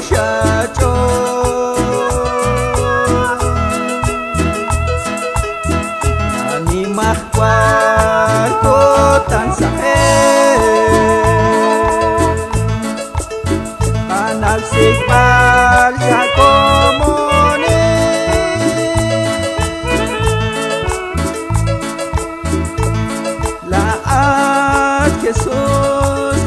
shacho Nani mahkwal ko tansahe Kanagsigpal sa komune Laat Jesus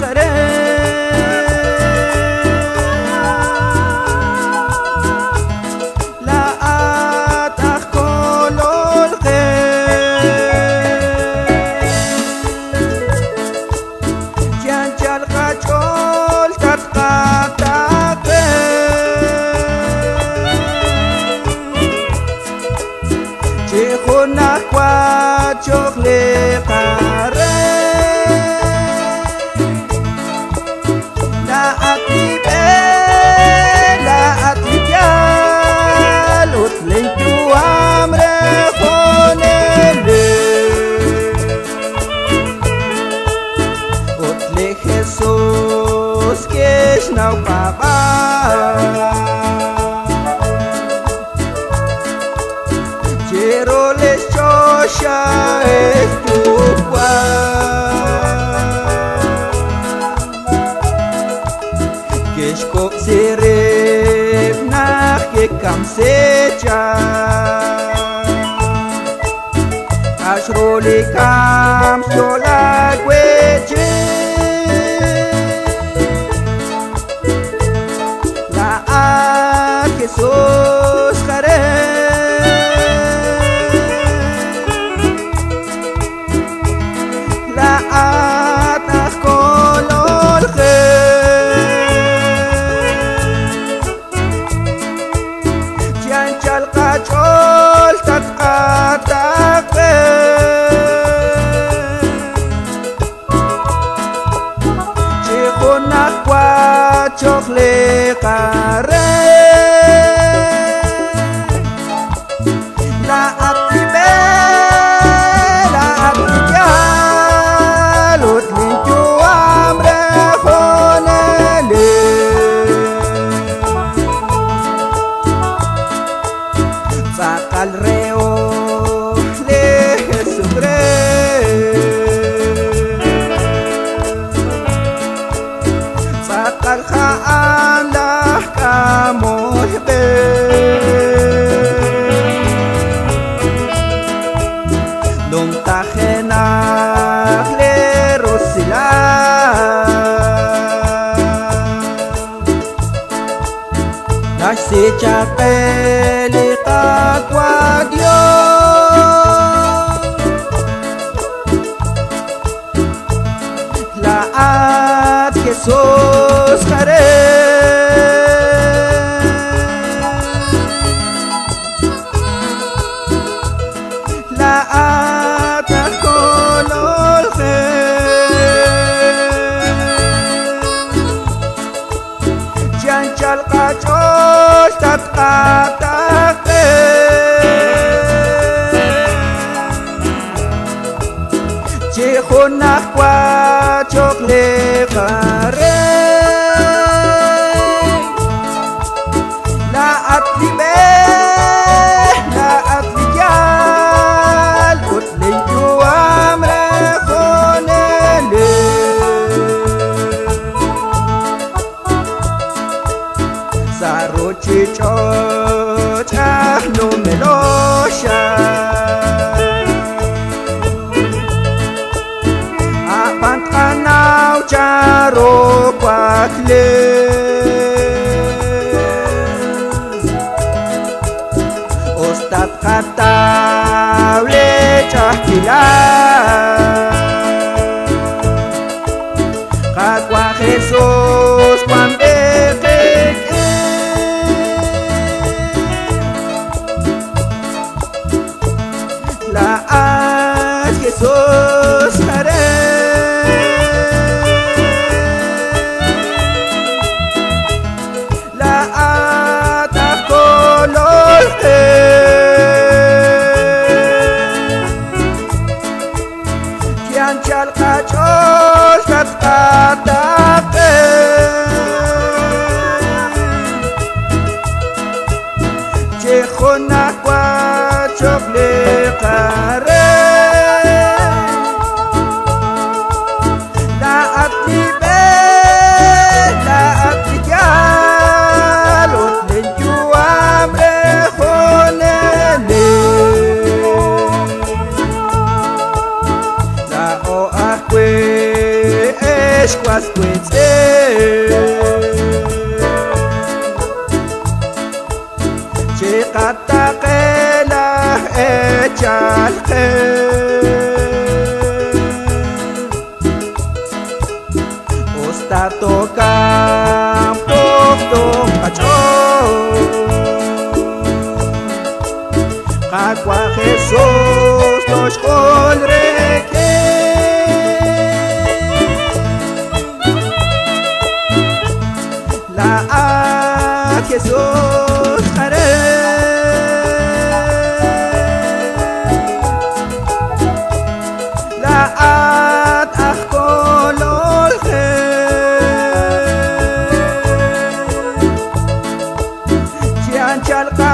chok le kare la atibe la atigal ut lentu amre khonele ut le Jesus kesh nau papa Jeroles chosha estukwa Keshko sirip na kekam secha Ashroli kam shola gweche La a Jesus kare chok le kare la atibe la atigal ut lintu amre khonele sakal reo le Jesucre sakal khaan lah kamoy be Nung takenak lero sila Nasi chapeli kakwa Dios Laat Jesus kare Laat kolol khe Janchal kachol tat katakhe Chihunak kwa chok le kare La atlibe la atlijal ut lintu amre khonele Saro chicho chahno melosha Kanau charo kwakle Ostad kataw le chahkila Kakwa Jesus kwambekeke Laat Jesus kare khona kwa chokle kare la atli be la atli jalot len juam re khone le la o akwe eskwas kwetse Katakela echalke Osta tokam tok pacho Kakwa Jesus tosh kol reke La at Jesus kare at kolol khe Chian chal ka